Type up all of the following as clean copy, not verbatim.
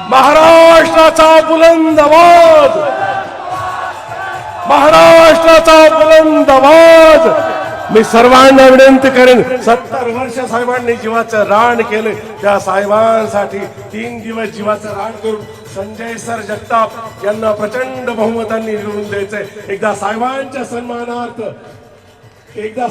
महाराष्ट्राचा बुलंद आवाज, महाराष्ट्राचा बुलंद आवाज. मी सर्वांना विनंती करेन, 70 वर्ष साहेबांनी जीवाचं रान केलं, त्या साहेबांसाठी 3 दिवस जीवाचं रान करून संजय सर जगताप यांना प्रचंड बहुमतांनी निवडून द्यायचंय. एकदा साहेबांच्या सन्मानार्थ, एकदा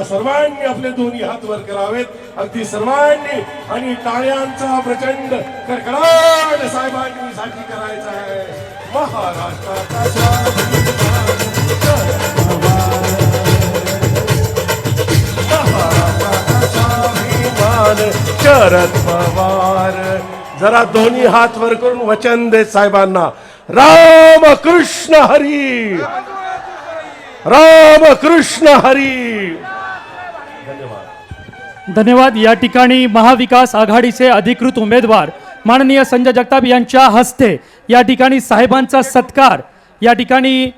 सर्वांनी आपले दोन्ही हात वर करावेत, अगदी सर्वांनी, आणि टाळ्यांचा प्रचंड कडकडाट साहेबांनी साठी करायचा आहे. महाराष्ट्राचा शरद पवार. जरा दोन्ही हात वर करून वचन देत साहेबांना, रामकृष्ण हरी, रामकृष्ण हरी. धन्यवाद. या ठिकाणी महाविकास आघाडीचे अधिकृत उमेदवार माननीय संजय जगताप यांच्या हस्ते या ठिकाणी साहेबांचा सत्कार या ठिकाणी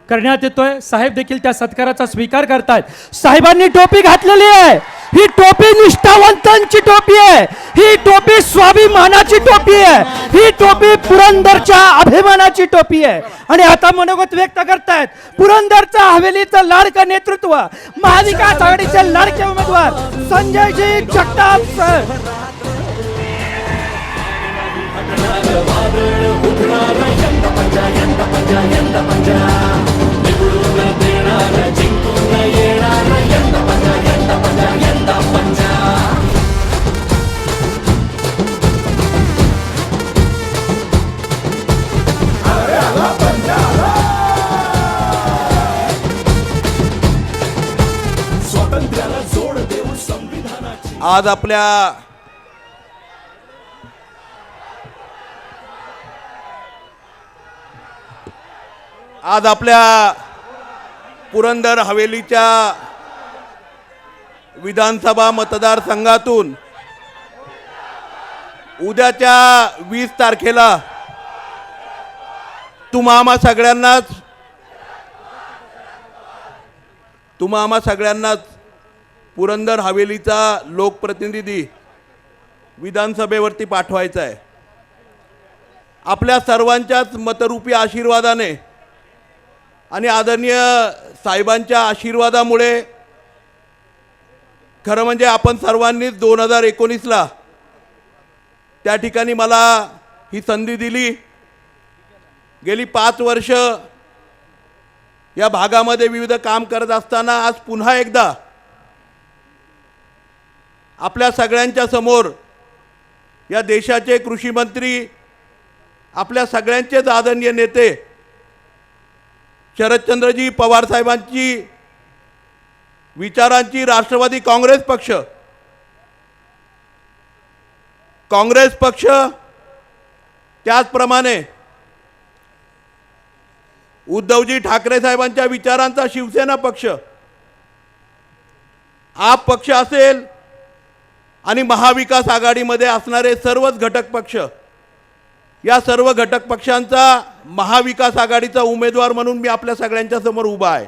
करण्यात येतोय. साहेब देखील त्या सत्काराचा स्वीकार करतायत. साहेबांनी टोपी घातलेली आहे. ही टोपी निष्ठावंतांची टोपी आहे. ही टोपी स्वाभिमानाची टोपी आहे. ही टोपी पुरंदरच्या अभिमानाची टोपी आहे. आणि आता मनोगत व्यक्त करतायत पुरंदरचा हवेलीचं लाडकं नेतृत्व, महाविकास आघाडीचे लाडके उमेदवार संजयजी जगताप सर. आज आपल्या पुरंदर हवेलीच्या विधानसभा मतदारसंघातून उद्याच्या 20 तारखेला तुम्हा आम्हा सगळ्यांनाच पुरंदर हवेलीचा लोकप्रतिनिधी विधानसभेवरती पाठवायचा आहे. आपल्या सर्वांच्याच मतरूपी आशीर्वादाने आणि आदरणीय साहेबांच्या आशीर्वादामुळे खरं म्हणजे आपण सर्वांनीच 2019ला त्या ठिकाणी मला ही संधी दिली. गेली 5 वर्ष या भागामध्ये विविध काम करत असताना आज पुन्हा एकदा आपल्या सगळ्यांच्या समोर या देशाचे कृषी मंत्री, आपल्या सगळ्यांचेच आदरणीय नेते शरदचंद्रजी पवार साहेबांची विचारांची राष्ट्रवादी काँग्रेस पक्ष त्याचप्रमाणे उद्धवजी ठाकरे साहेबांच्या विचारांचा शिवसेना पक्ष, आप पक्ष असेल आणि महाविकास आघाडीमध्ये असणारे सर्वच घटक पक्ष, या सर्व घटक पक्षांचा महाविकास आघाडीचा उमेदवार म्हणून मी आपल्या सगळ्यांच्या समोर उभा आहे.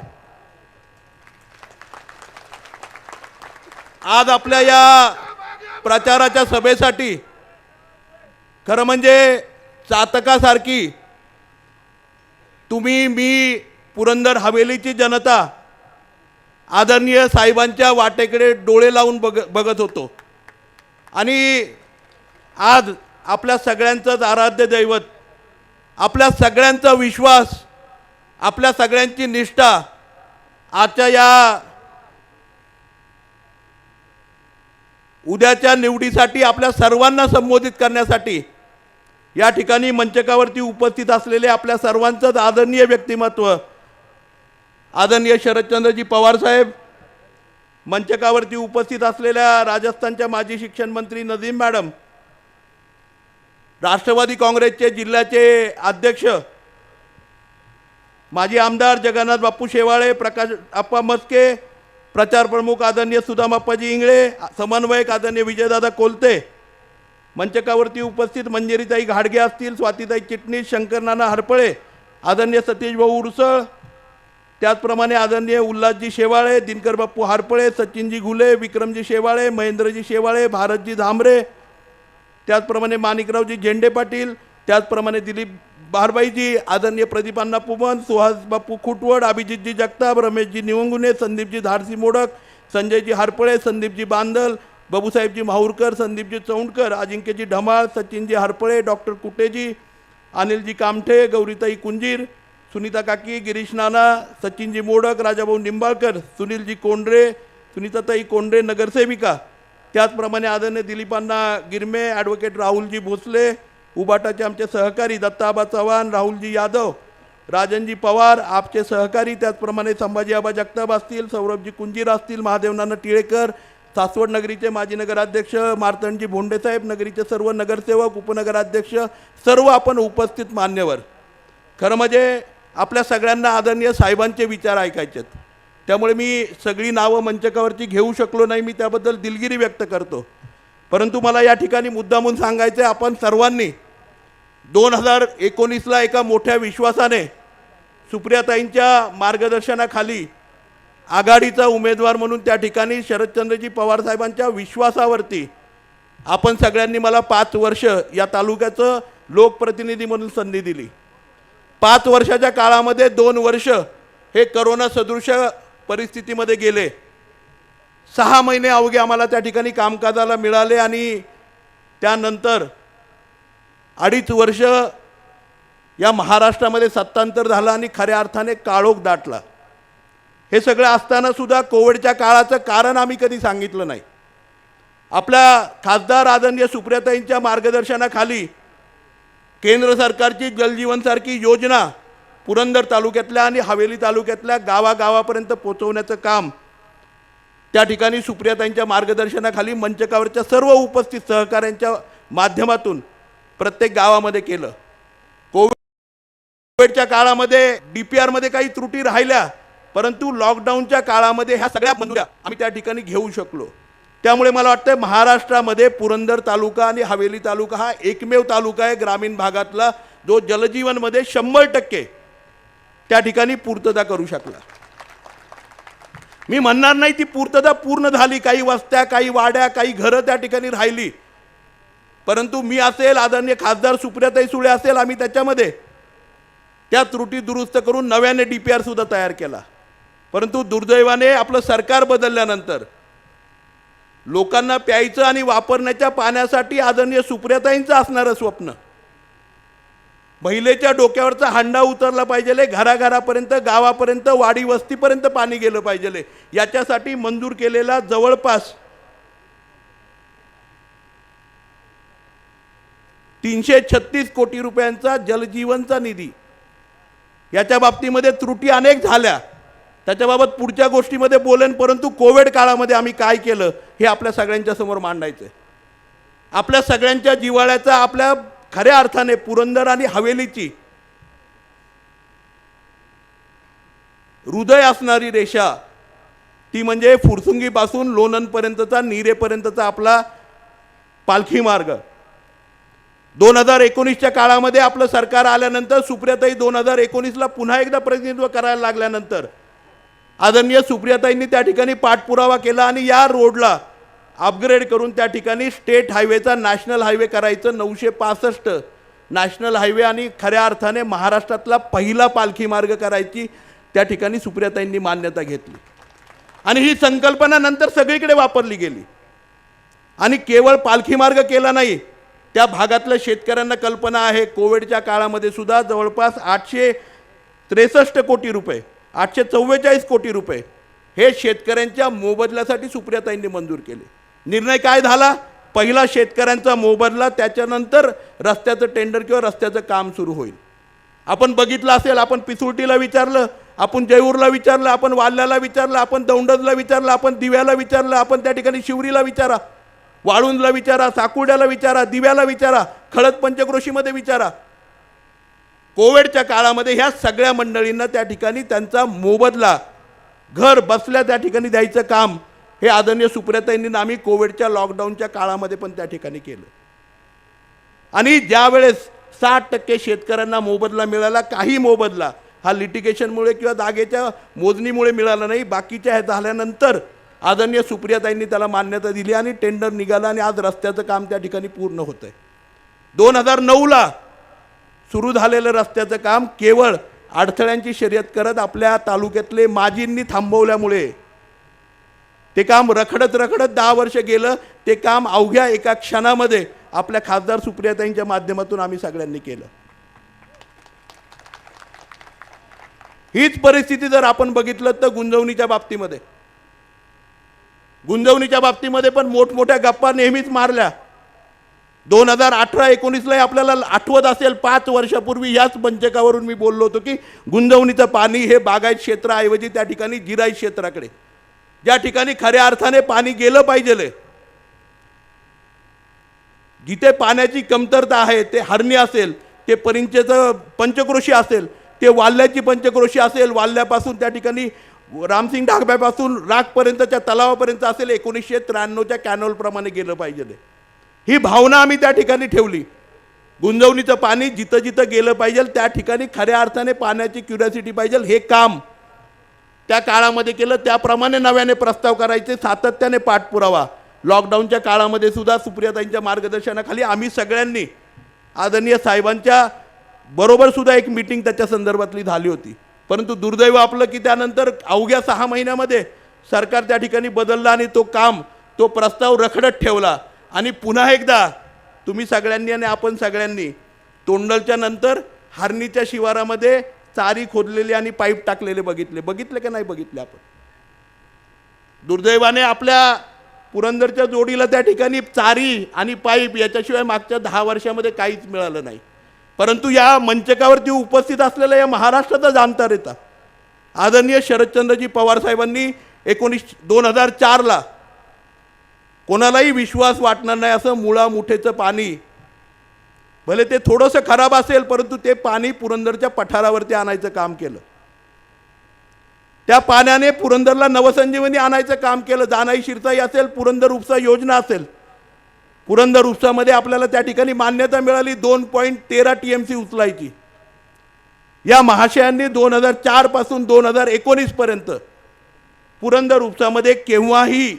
आज आपल्या या प्रचाराच्या सभेसाठी खरं म्हणजे चातकासारखी तुम्ही, मी, पुरंदर हवेलीची जनता आदरणीय साहेबांच्या वाटेकडे डोळे लावून बघत होतो. आणि आज आपल्या सगळ्यांचंच आराध्य दैवत, आपल्या आपल्या विश्वास, आपल्या सगळ्यांची निष्ठा आजच्या या उद्याच्या निवडीसाठी आपल्या सर्वांना संबोधित करण्यासाठी या ठिकाणी मंचकावरती उपस्थित असलेले आपल्या सर्वांचंच आदरणीय व्यक्तिमत्व आदरणीय शरदचंद्रजी पवार साहेब, मंचकावरती उपस्थित असलेल्या राजस्थानच्या माजी शिक्षण मंत्री नदीम मॅडम, राष्ट्रवादी काँग्रेसचे जिल्ह्याचे अध्यक्ष माजी आमदार जगन्नाथ बापू शेवाळे, प्रकाश आप्पा मस्के, प्रचार प्रमुख आदरणीय सुदाम आप्पाजी इंगळे, समन्वयक आदरणीय विजयदादा कोलते, मंचकावरती उपस्थित मंजिरीताई घाडगे असतील, स्वातीताई चिटणीस, शंकरनाना हरपळे, आदरणीय सतीश भाऊ उरसळ, त्याचप्रमाणे आदरणीय उल्हासजी शेवाळे, दिनकर बाप्पू हरपळे, सचिनजी घुले, विक्रमजी शेवाळे, महेंद्रजी शेवाळे, भारतजी धांबरे, त्याचप्रमाणे माणिकरावजी झेंडे पाटील, त्याचप्रमाणे दिलीप बारबाईजी, आदरणीय प्रदीपांना पुमन, सुहास बापू खुटवड, अभिजितजी जगताप, रमेशजी निवंगुने, संदीपजी धारसी मोडक, संजयजी हरपळे, संदीपजी बांदल, बाबूसाहेबजी माहूरकर, संदीपजी चौंडकर, अजिंक्यजी ढमाळ, सचिनजी हरपळे, डॉक्टर कुटेजी, अनिलजी कामठे, गौरीताई कुंजीर, सुनीता काकी, गिरीश नाना, सचिनजी मोडक, राजाभाऊ निंबाळकर, सुनीलजी कोंडरे, सुनीताताई कोंडरे नगरसेविका, त्याचप्रमाणे आदरणीय दिलीपांना गिरमे, ॲडव्होकेट राहुलजी भोसले, उबाटाचे आमचे सहकारी दत्ताबा चव्हाण, राहुलजी यादव, राजनजी पवार आपचे सहकारी, त्याचप्रमाणे संभाजी आबा जगताप असतील, सौरभजी कुंजीर असतील, महादेवनाना टिळेकर, सासवड नगरीचे माजी नगराध्यक्ष, मार्तंडजी भोंडेसाहेब, नगरीचे सर्व नगरसेवक, उपनगराध्यक्ष, सर्व आपण उपस्थित मान्यवर. खरं म्हणजे आपल्या सगळ्यांना आदरणीय साहेबांचे विचार ऐकायचे आहेत, त्यामुळे मी सगळी नावं मंचकावरची घेऊ शकलो नाही, मी त्याबद्दल दिलगिरी व्यक्त करतो. परंतु मला या ठिकाणी मुद्दामून सांगायचं आहे, आपण सर्वांनी 2019ला एका मोठ्या विश्वासाने सुप्रियाताईंच्या मार्गदर्शनाखाली आघाडीचा उमेदवार म्हणून त्या ठिकाणी शरदचंद्रजी पवार साहेबांच्या विश्वासावरती आपण सगळ्यांनी मला 5 वर्ष या तालुक्याचं लोकप्रतिनिधी म्हणून संधी दिली. 5 वर्षाच्या काळामध्ये 2 वर्ष हे करोना सदृश परिस्थितीमध्ये गेले. 6 महिने अवघे आम्हाला त्या ठिकाणी कामकाजाला मिळाले आणि त्यानंतर 2.5 वर्ष या महाराष्ट्रामध्ये सत्तांतर झालं आणि खऱ्या अर्थाने काळोख दाटला. हे सगळं असताना सुद्धा कोविडच्या काळाचं कारण आम्ही कधी सांगितलं नाही. आपल्या खासदार आदरणीय सुप्रियाताईंच्या मार्गदर्शनाखाली केंद्र सरकारची जलजीवनसारखी योजना पुरंदर तालुक्यातल्या आणि हवेली तालुक्यातल्या गावागावापर्यंत पोहोचवण्याचं काम त्या ठिकाणी सुप्रियाताईंच्या मार्गदर्शनाखाली मंचकावरच्या सर्व उपस्थित सहकाऱ्यांच्या माध्यमातून प्रत्येक गावामध्ये केलं. कोविडच्या काळामध्ये DPR मध्ये काही त्रुटी राहिल्या, परंतु लॉकडाऊनच्या काळामध्ये ह्या सगळ्या मंजुऱ्या आम्ही त्या ठिकाणी घेऊ शकलो. त्यामुळे मला वाटतं महाराष्ट्रामध्ये पुरंदर तालुका आणि हवेली तालुका हा एकमेव तालुका आहे ग्रामीण भागातला जो जलजीवनमध्ये 100% त्या ठिकाणी पूर्तता करू शकला. मी म्हणणार नाही ती पूर्तता पूर्ण झाली, काही वस्त्या, काही वाड्या, काही घरं त्या ठिकाणी राहिली, परंतु मी असेल, आदरणीय खासदार सुप्रियाताई सुळे असेल, आम्ही त्याच्यामध्ये त्या त्रुटी दुरुस्त करून नव्याने DPR सुद्धा तयार केला. परंतु दुर्दैवाने आपलं सरकार बदलल्यानंतर लोकांना प्यायचं आणि वापरण्याच्या पाण्यासाठी आदरणीय सुप्रियाताईंचं असणारं स्वप्न, महिलेच्या डोक्यावरचा हांडा उतरला पाहिजे, घराघरापर्यंत, गावापर्यंत, वाडी वस्तीपर्यंत पाणी गेलं पाहिजे, याच्यासाठी मंजूर केलेला जवळपास 336 कोटी रुपयांचा जलजीवनचा निधी. याच्या बाबतीमध्ये त्रुटी अनेक झाल्या, त्याच्याबाबत पुढच्या गोष्टीमध्ये बोलेन, परंतु कोविड काळामध्ये आम्ही काय केलं हे आपल्या सगळ्यांच्या समोर मांडायचं आहे. आपल्या सगळ्यांच्या जिव्हाळ्याचा, आपल्या खऱ्या अर्थाने पुरंदर आणि हवेलीची हृदय असणारी रेषा ती म्हणजे फुरसुंगीपासून लोणंदपर्यंतचा, नीरेपर्यंतचा आपला पालखी मार्ग. 2019च्या काळामध्ये आपलं सरकार आल्यानंतर, सुप्रियाताई 2019ला पुन्हा एकदा प्रतिनिधित्व करायला लागल्यानंतर आदरणीय सुप्रियाताईंनी त्या ठिकाणी पाठपुरावा केला आणि या रोडला अपग्रेड करून त्या ठिकाणी स्टेट हायवेचा नॅशनल हायवे करायचं, 965 नॅशनल हायवे आणि खऱ्या अर्थाने महाराष्ट्रातला पहिला पालखी मार्ग करायची त्या ठिकाणी सुप्रियाताईंनी मान्यता घेतली. आणि ही संकल्पना नंतर सगळीकडे वापरली गेली. आणि केवळ पालखी मार्ग केला नाही, त्या भागातल्या शेतकऱ्यांना कल्पना आहे, कोविडच्या काळामध्ये सुद्धा जवळपास 863 कोटी रुपये, 844 कोटी रुपये हे शेतकऱ्यांच्या मोबदल्यासाठी सुप्रियाताईंनी मंजूर केले. निर्णय काय झाला? पहिला शेतकऱ्यांचा मोबदला, त्याच्यानंतर रस्त्याचं टेंडर किंवा रस्त्याचं काम सुरू होईल. आपण बघितलं असेल, आपण पिसुर्टीला विचारलं, आपण जयूरला विचारलं, आपण वाल्याला विचारलं, आपण दौंडजला विचारलं, आपण दिव्याला विचारलं, आपण त्या ठिकाणी शिवरीला विचारा, वाळुंजला विचारा, साकुर्ड्याला विचारा, दिव्याला विचारा, खळद पंचक्रोशीमध्ये विचारा. कोविडच्या काळामध्ये ह्या सगळ्या मंडळींना त्या ठिकाणी त्यांचा मोबदला घर बसल्या त्या ठिकाणी द्यायचं काम हे आदरणीय सुप्रियाताईंनी आम्ही कोविडच्या लॉकडाऊनच्या काळामध्ये पण त्या ठिकाणी केलं. आणि ज्यावेळेस 60% शेतकऱ्यांना मोबदला मिळाला, काही मोबदला हा लिटिगेशनमुळे किंवा जागेच्या मोजणीमुळे मिळाला नाही, बाकीच्या हे झाल्यानंतर आदरणीय सुप्रियाताईंनी त्याला मान्यता दिली आणि टेंडर निघालं आणि आज रस्त्याचं काम त्या ठिकाणी पूर्ण होतं आहे. 2009ला सुरू झालेलं रस्त्याचं काम केवळ अडथळ्यांची शर्यत करत आपल्या तालुक्यातले माजींनी थांबवल्यामुळे ते काम रखडत 10 वर्ष गेलं. ते काम अवघ्या एका क्षणामध्ये आपल्या खासदार सुप्रियाताईंच्या माध्यमातून आम्ही सगळ्यांनी केलं. हीच परिस्थिती जर आपण बघितलं तर गुंजवणीच्या बाबतीमध्ये पण मोठमोठ्या गप्पा नेहमीच मारल्या. 2018-19ला आपल्याला आठवत असेल 5 वर्षापूर्वी याच मंचकावरून मी बोललो होतो की गुंजवणीचं पाणी हे बागायत क्षेत्राऐवजी त्या ठिकाणी जिरायत क्षेत्राकडे, ज्या ठिकाणी खऱ्या अर्थाने पाणी गेलं पाहिजे, जिथे पाण्याची कमतरता आहे, ते हरणी असेल, ते परिंचेचं पंचक्रोशी असेल, ते वाल्ल्याची पंचक्रोशी असेल, वाल्ल्यापासून त्या ठिकाणी रामसिंग ढाब्यापासून रागपर्यंतच्या तलावापर्यंत असेल, 1993च्या कॅनॉलप्रमाणे गेलं पाहिजे. ही भावना आम्ही त्या ठिकाणी ठेवली. गुंजवणीचं पाणी जिथं जिथं गेलं पाहिजे त्या ठिकाणी खऱ्या अर्थाने पाण्याची क्युरिओसिटी पाहिजे, हे काम त्या काळामध्ये केलं. त्याप्रमाणे नव्याने प्रस्ताव करायचे, सातत्याने पाठपुरावा. लॉकडाऊनच्या काळामध्ये सुद्धा सुप्रियाताईंच्या मार्गदर्शनाखाली आम्ही सगळ्यांनी आदरणीय साहेबांच्या बरोबर सुद्धा एक मीटिंग त्याच्या संदर्भातली झाली होती. परंतु दुर्दैव आपलं की त्यानंतर अवघ्या 6 महिन्यामध्ये सरकार त्या ठिकाणी बदललं आणि तो प्रस्ताव रखडत ठेवला. आणि पुन्हा एकदा तुम्ही सगळ्यांनी आणि आपण सगळ्यांनी तोंडलच्या नंतर हरणीच्या शिवारामध्ये चारी खोदलेली आणि पाईप टाकलेले बघितले का नाही बघितले आपण? दुर्दैवाने आपल्या पुरंदरच्या जोडीला त्या ठिकाणी चारी आणि पाईप याच्याशिवाय मागच्या 10 वर्षामध्ये काहीच मिळालं नाही. परंतु या मंचकावरती उपस्थित असलेल्या या महाराष्ट्राचा जाणता रेता आदरणीय शरदचंद्रजी पवार साहेबांनी 2004ला कोणालाही विश्वास वाटणार नाही असं मुळामुठेचं पाणी, भले ते थोडंसं खराब असेल परंतु ते पाणी पुरंदरच्या पठारावरती आणायचं काम केलं. त्या पाण्याने पुरंदरला नवसंजीवनी आणायचं काम केलं. दानाई शिरसाई असेल, पुरंदर उपसा योजना असेल, पुरंदर उपसामध्ये आपल्याला त्या ठिकाणी मान्यता मिळाली 2.13 TMC उचलायची. या महाशयांनी 2004 पासून 2019 पर्यंत पुरंदर उपसामध्ये केव्हाही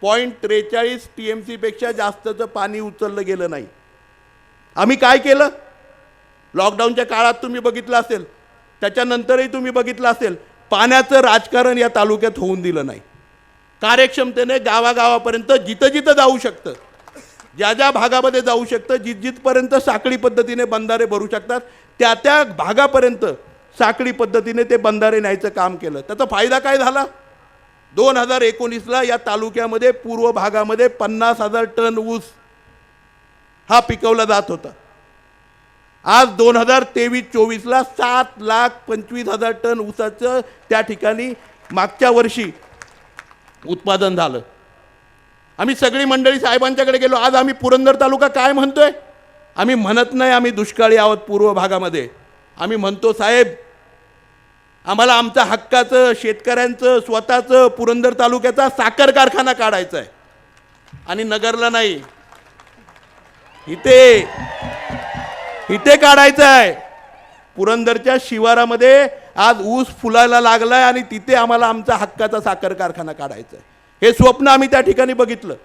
0.43 TMC पेक्षा जास्तचं पाणी उचललं गेलं नाही. आम्ही काय केलं? लॉकडाऊनच्या काळात तुम्ही बघितलं असेल, त्याच्यानंतरही तुम्ही बघितलं असेल, पाण्याचं राजकारण या तालुक्यात होऊन दिलं नाही. कार्यक्षमतेने गावागावापर्यंत जिथं जिथं जाऊ शकतं, ज्या ज्या भागामध्ये जाऊ शकतं, जिथपर्यंत साखळी पद्धतीने बंधारे भरू शकतात त्या भागापर्यंत साखळी पद्धतीने ते बंधारे न्यायचं काम केलं. त्याचा फायदा काय झाला? 2019ला या तालुक्यामध्ये पूर्व भागामध्ये 50,000 टन ऊस हा पिकवला जात होता. आज 2023-24ला 7,25,000 टन ऊसाचं त्या ठिकाणी मागच्या वर्षी उत्पादन झालं. आम्ही सगळी मंडळी साहेबांच्याकडे गेलो. आज आम्ही पुरंदर तालुका काय म्हणतोय? आम्ही म्हणत नाही आम्ही दुष्काळी आहोत पूर्व भागामध्ये. आम्ही म्हणतो साहेब, आम्हाला आमच्या हक्काचं, शेतकऱ्यांचं स्वतःचं पुरंदर तालुक्याचा साखर कारखाना काढायचा आहे आणि नगरला नाही, इथे काढायचं आहे. पुरंदरच्या शिवारामध्ये आज ऊस फुलायला लागलाय आणि तिथे आम्हाला आमचा हक्काचा साखर कारखाना काढायचा आहे. हे स्वप्न आम्ही त्या ठिकाणी बघितलं.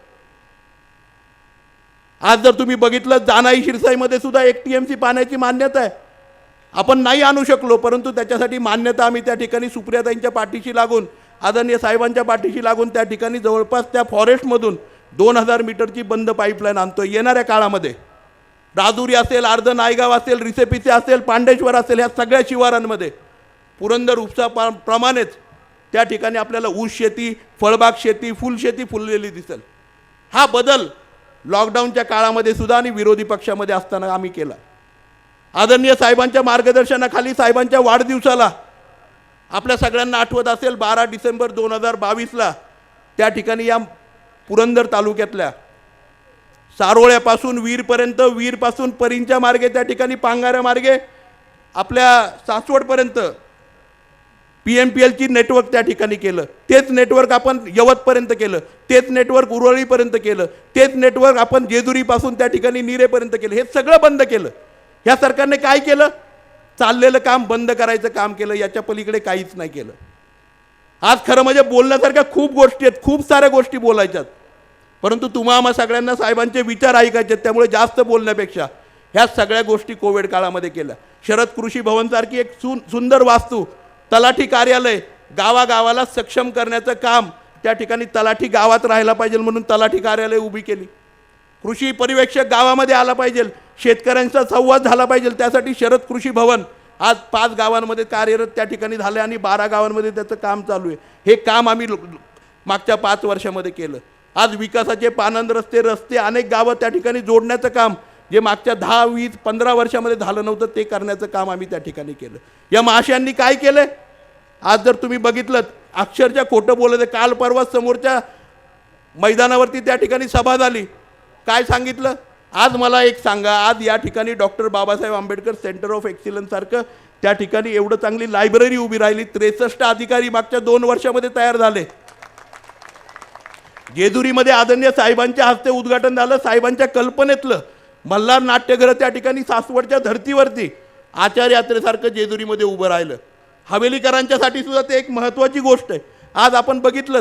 आज जर तुम्ही बघितलं, दानाई शिरसाईमध्ये सुद्धा 1 TMC पाण्याची मान्यता आहे. आपण नाही आणू शकलो, परंतु त्याच्यासाठी मान्यता आम्ही त्या ठिकाणी सुप्रियाताईंच्या पाठीशी लागून, आदरणीय साहेबांच्या पाठीशी लागून त्या ठिकाणी जवळपास त्या फॉरेस्टमधून 2000 मीटरची बंद पाईपलाईन आणतोय. येणाऱ्या काळामध्ये राजुरी असेल, अर्ध नायगाव असेल, रिसेपिसे असेल, पांडेश्वर असेल, ह्या सगळ्या शिवारांमध्ये पुरंदर उपसा प्रमाणेच त्या ठिकाणी आपल्याला ऊस शेती, फळबाग शेती, फुलशेती फुललेली दिसेल. हा बदल लॉकडाऊनच्या काळामध्ये सुद्धा आणि विरोधी पक्षामध्ये असताना आम्ही केला. आदरणीय साहेबांच्या मार्गदर्शनाखाली साहेबांच्या वाढदिवसाला आपल्या सगळ्यांना आठवत असेल 12 डिसेंबर 2022ला त्या ठिकाणी या पुरंदर तालुक्यातल्या सारोळ्यापासून वीरपर्यंत, वीरपासून परींच्या मार्गे त्या ठिकाणी पांगाऱ्या मार्गे आपल्या सासवडपर्यंत PMPLची नेटवर्क त्या ठिकाणी केलं. तेच नेटवर्क आपण यवतपर्यंत केलं, तेच नेटवर्क उरळीपर्यंत केलं, तेच नेटवर्क आपण जेजुरीपासून त्या ठिकाणी नीरेपर्यंत केलं. हे सगळं बंद केलं. ह्या सरकारने काय केलं? चाललेलं काम बंद करायचं काम केलं. याच्या पलीकडे काहीच नाही केलं. आज खरं म्हणजे बोलण्यासारख्या खूप गोष्टी आहेत, खूप साऱ्या गोष्टी बोलायच्यात, परंतु तुम्हा आम्हा सगळ्यांना साहेबांचे विचार ऐकायचे, त्यामुळे जास्त बोलण्यापेक्षा ह्या सगळ्या गोष्टी कोविड काळामध्ये केल्या. शरद कृषी भवनसारखी एक सुंदर वास्तू, तलाठी कार्यालय, गावागावाला सक्षम करण्याचं काम, त्या ठिकाणी तलाठी गावात राहायला पाहिजे म्हणून तलाठी कार्यालय उभी केली. कृषी पर्यवेक्षक गावामध्ये आला पाहिजे, शेतकऱ्यांचा संवाद झाला पाहिजे, त्यासाठी शरद कृषी भवन आज 5 गावांमध्ये कार्यरत त्या ठिकाणी झाले आणि 12 गावांमध्ये त्याचं काम चालू आहे. हे काम आम्ही मागच्या 5 वर्षामध्ये केलं. आज विकासाचे पानंद रस्ते अनेक गावं त्या ठिकाणी जोडण्याचं काम जे मागच्या 10, 20, 15 वर्षामध्ये झालं नव्हतं ते करण्याचं काम आम्ही त्या ठिकाणी केलं. या महाशयांनी काय केलं? आज जर तुम्ही बघितलं अक्षरशः खोटं बोलत, काल परवा समोरच्या मैदानावरती त्या ठिकाणी सभा झाली, काय सांगितलं? आज मला एक सांगा, आज या ठिकाणी doctor Babasaheb Ambedkar centre of excellence सारखं त्या ठिकाणी एवढं चांगली लायब्ररी उभी राहिली, 63 अधिकारी मागच्या 2 वर्षामध्ये तयार झाले. जेजुरीमध्ये आदरणीय साहेबांच्या हस्ते उद्घाटन झालं, साहेबांच्या कल्पनेतलं मल्हार नाट्यगृह त्या ठिकाणी सासवडच्या धर्तीवरती आचार्य यात्रेसारखं जेजुरीमध्ये उभं राहिलं. हवेलीकरांच्यासाठी सुद्धा ते एक महत्त्वाची गोष्ट आहे. आज आपण बघितलं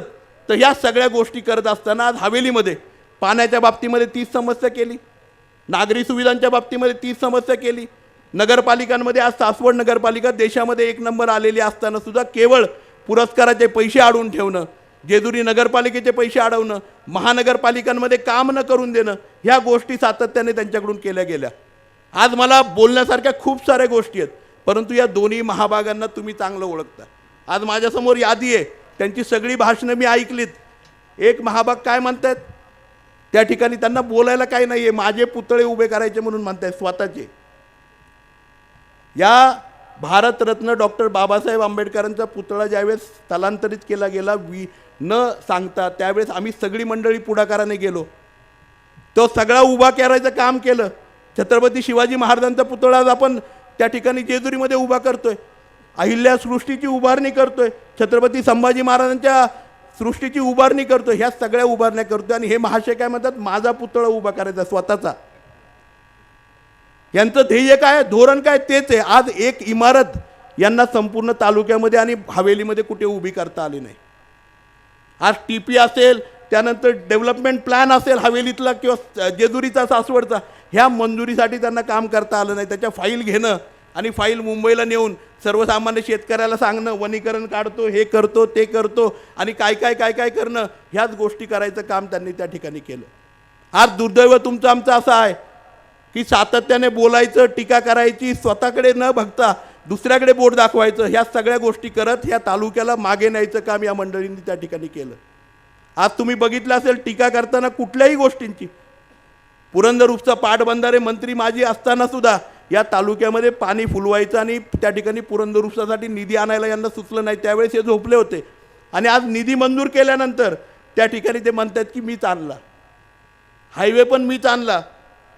तर ह्या सगळ्या गोष्टी करत असताना आज हवेलीमध्ये पाण्याच्या बाबतीमध्ये 30 समस्या केली, नागरी सुविधांच्या बाबतीमध्ये 30 समस्या केली, नगरपालिकांमध्ये आज सासवड नगरपालिका देशामध्ये 1 नंबर आलेली असताना सुद्धा केवळ पुरस्काराचे पैसे अडवून ठेवणं, जेजुरी नगरपालिकेचे पैसे अडवणं, महानगरपालिकांमध्ये काम न करून देणं, ह्या गोष्टी सातत्याने त्यांच्याकडून केल्या गेल्या. आज मला बोलण्यासारख्या खूप साऱ्या गोष्टी आहेत, परंतु या दोन्ही महाभागांना तुम्ही चांगलं ओळखता. आज माझ्यासमोर यादी आहे, त्यांची सगळी भाषणं मी ऐकलीत. एक महाभाग काय म्हणतात, त्या ठिकाणी त्यांना बोलायला काही नाही आहे, माझे पुतळे उभे करायचे म्हणून म्हणतात स्वतःचे. या भारतरत्न डॉक्टर बाबासाहेब आंबेडकरांचा पुतळा ज्यावेळेस स्थलांतरित केला गेला न सांगता, त्यावेळेस आम्ही सगळी मंडळी पुढाकाराने गेलो, तो सगळा उभा करायचं काम केलं. छत्रपती शिवाजी महाराजांचा पुतळा आज आपण त्या ठिकाणी जेजुरीमध्ये उभा करतोय, अहिल्या सृष्टीची उभारणी करतोय, छत्रपती संभाजी महाराजांच्या सृष्टीची उभारणी करतोय, ह्या सगळ्या उभारण्या करतोय. आणि हे महाशय काय म्हणतात, माझा पुतळा उभा करायचा स्वतःचा. यांचं ध्येय काय, धोरण काय, तेच आहे. आज एक इमारत यांना संपूर्ण तालुक्यामध्ये आणि हवेलीमध्ये कुठे उभी करता आली नाही. आज TP असेल, त्यानंतर डेव्हलपमेंट प्लॅन असेल हवेलीतला किंवा जेजुरीचा सासवडचा, ह्या मंजुरीसाठी त्यांना काम करता आलं नाही. त्याच्या फाईल घेणं आणि फाईल मुंबईला नेऊन सर्वसामान्य शेतकऱ्याला सांगणं, वनीकरण काढतो, हे करतो, ते करतो आणि काय काय करणं, ह्याच गोष्टी करायचं काम त्यांनी त्या ठिकाणी केलं. आज दुर्दैव तुमचं आमचं असं आहे की सातत्याने बोलायचं, टीका करायची, स्वतःकडे न बघता दुसऱ्याकडे बोट दाखवायचं, ह्या सगळ्या गोष्टी करत ह्या तालुक्याला मागे न्यायचं काम या मंडळींनी त्या ठिकाणी केलं. आज तुम्ही बघितलं असेल टीका करताना कुठल्याही गोष्टींची, पुरंदर उपचा पाटबंधारे मंत्री माझी असताना सुद्धा या तालुक्यामध्ये पाणी फुलवायचं आणि त्या ठिकाणी पुरंदर उपसासाठी निधी आणायला यांना सुचलं नाही, त्यावेळेस हे झोपले होते. आणि आज निधी मंजूर केल्यानंतर त्या ठिकाणी ते म्हणतात की मीच आणला, हायवे पण मीच आणला.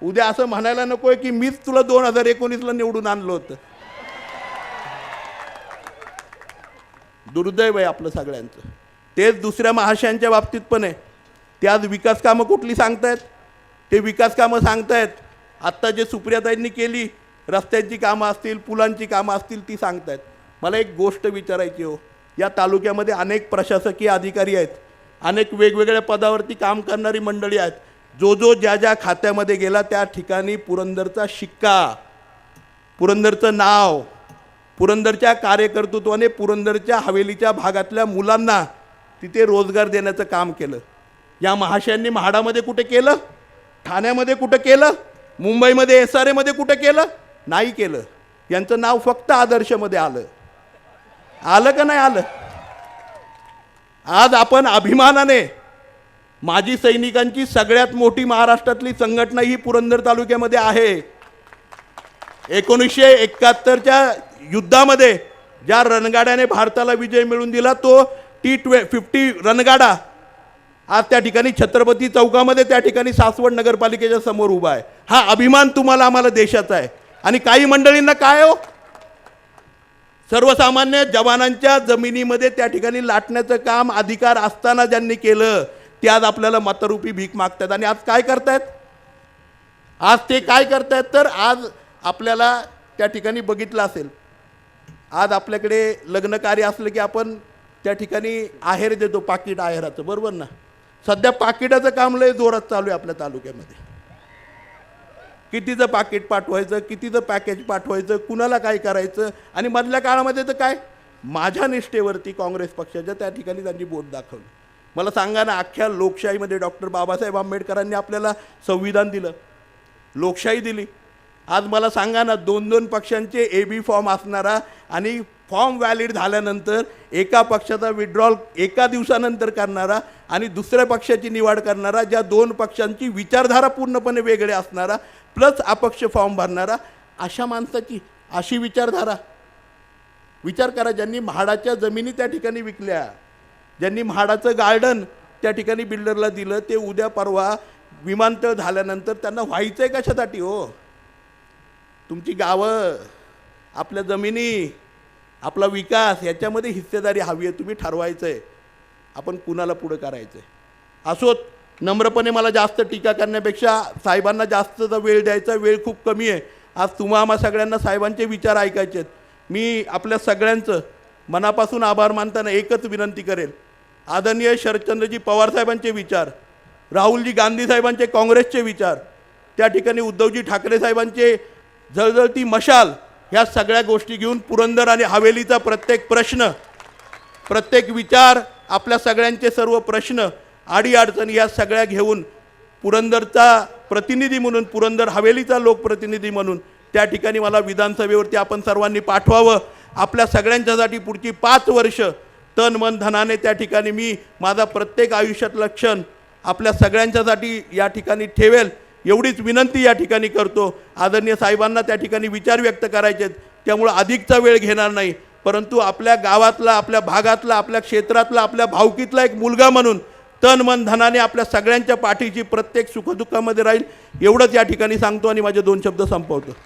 उद्या असं म्हणायला नको आहे की मीच तुला 2019ला निवडून आणलं होतं. दुर्दैव आहे आपलं सगळ्यांचं. तेच दुसऱ्या महाशयांच्या बाबतीत पण आहे. ते आज विकास कामं कुठली सांगतायत, ते विकास कामं सांगतायत आत्ता जे सुप्रियाताईंनी केली, रस्त्यांची कामं असतील, पुलांची कामं असतील, ती सांगतायत. मला एक गोष्ट विचारायची हो, या तालुक्यामध्ये अनेक प्रशासकीय अधिकारी आहेत, अनेक वेगवेगळ्या पदावरती काम करणारी मंडळी आहेत. जो ज्या खात्यामध्ये गेला त्या ठिकाणी पुरंदरचा शिक्का, पुरंदरचं नाव, पुरंदरच्या कार्यकर्तृत्वाने पुरंदरच्या हवेलीच्या भागातल्या मुलांना तिथे रोजगार देण्याचं काम केलं. या महाशयांनी म्हाडामध्ये कुठे केलं, ठाण्यामध्ये कुठं केलं, मुंबईमध्ये SRA कुठं केलं, नाही केलं. यांचं नाव फक्त आदर्शमध्ये आलं का नाही आलं. आज आपण अभिमानाने, माजी सैनिकांची सगळ्यात मोठी महाराष्ट्रातली संघटना ही पुरंदर तालुक्यामध्ये आहे. 1971च्या युद्धामध्ये ज्या रणगाड्याने भारताला विजय मिळवून दिला, तो T-50 रणगाडा आज त्या ठिकाणी छत्रपती चौकामध्ये त्या ठिकाणी सासवड नगरपालिकेच्या समोर उभा आहे. हा अभिमान तुम्हाला आम्हाला देशाचा आहे. आणि काही मंडळींना काय हो, सर्वसामान्य जवानांच्या जमिनीमध्ये त्या ठिकाणी लाटण्याचं काम अधिकार असताना ज्यांनी केलं, ते आज आपल्याला मतरूपी भीक मागतात. आणि आज काय करतायत, आज ते काय करतायत, तर आज आपल्याला त्या ठिकाणी बघितलं असेल, आज आपल्याकडे लग्न कार्य असलं की आपण त्या ठिकाणी आहेर देतो, पाकिट आहेराचं, बरोबर ना? सध्या पाकिटाचं काम लय जोरात चालू आहे आपल्या तालुक्यामध्ये. कितीचं पाकिट पाठवायचं, कितीचं पॅकेज पाठवायचं, कुणाला काय करायचं. आणि मधल्या काळामध्ये तर काय, माझ्या निष्ठेवरती काँग्रेस पक्षाच्या त्या ठिकाणी त्यांनी बोट दाखवलं. मला सांगा ना, अख्ख्या लोकशाहीमध्ये डॉक्टर बाबासाहेब आंबेडकरांनी आपल्याला संविधान दिलं, लोकशाही दिली. आज मला सांगा ना, 2-2 पक्षांचे AB फॉर्म असणारा आणि फॉर्म व्हॅलिड झाल्यानंतर एका पक्षाचा विड्रॉल एका दिवसानंतर करणारा आणि दुसऱ्या पक्षाची निवड करणारा, ज्या 2 पक्षांची विचारधारा पूर्णपणे वेगळे असणारा, प्लस अपक्ष फॉर्म भरणारा, अशा माणसाची अशी विचारधारा. विचार करा, ज्यांनी म्हाडाच्या जमिनी त्या ठिकाणी विकल्या, ज्यांनी म्हाडाचं गार्डन त्या ठिकाणी बिल्डरला दिलं, ते उद्या परवा विमानतळ झाल्यानंतर त्यांना व्हायचं आहे कशासाठी हो? तुमची गावं, आपल्या जमिनी, आपला विकास याच्यामध्ये हिस्सेदारी हवी आहे. तुम्ही ठरवायचं आहे आपण कुणाला पुढं करायचं आहे. असोत, नम्रपणे मला जास्त टीका करण्यापेक्षा साहेबांना जास्तचा वेळ द्यायचा, वेळ खूप कमी आहे. आज आम्हा सगळ्यांना साहेबांचे विचार ऐकायचे आहेत. मी आपल्या सगळ्यांचं मनापासून आभार मानताना एकच विनंती करेल, आदरणीय शरदचंद्रजी पवार साहेबांचे विचार, राहुलजी गांधी साहेबांचे काँग्रेसचे विचार, त्या ठिकाणी उद्धवजी ठाकरे साहेबांचे जळजळती मशाल, ह्या सगळ्या गोष्टी घेऊन पुरंदर आणि हवेलीचा प्रत्येक प्रश्न, प्रत्येक विचार, आपल्या सगळ्यांचे सर्व प्रश्न, अडीअडचणी या सगळ्या घेऊन पुरंदरचा प्रतिनिधी म्हणून, पुरंदर हवेलीचा लोकप्रतिनिधी म्हणून त्या ठिकाणी मला विधानसभेवरती आपण सर्वांनी पाठवावं. आपल्या सगळ्यांच्यासाठी पुढची 5 वर्ष तन मन धनाने त्या ठिकाणी मी माझा प्रत्येक आयुष्यातला क्षण आपल्या सगळ्यांच्यासाठी या ठिकाणी ठेवेल, एवढीच विनंती या ठिकाणी करतो. आदरणीय साहेबांना त्या ठिकाणी विचार व्यक्त करायचे आहेत, त्यामुळे अधिकचा वेळ घेणार नाही. परंतु आपल्या गावातला, आपल्या भागातला, आपल्या क्षेत्रातला, आपल्या भावकीतला एक मुलगा म्हणून तन मन धनाने आपल्या सगळ्यांच्या पाठीची प्रत्येक सुखदुःखामध्ये राहील, एवढंच या ठिकाणी सांगतो आणि माझे 2 शब्द संपवतो.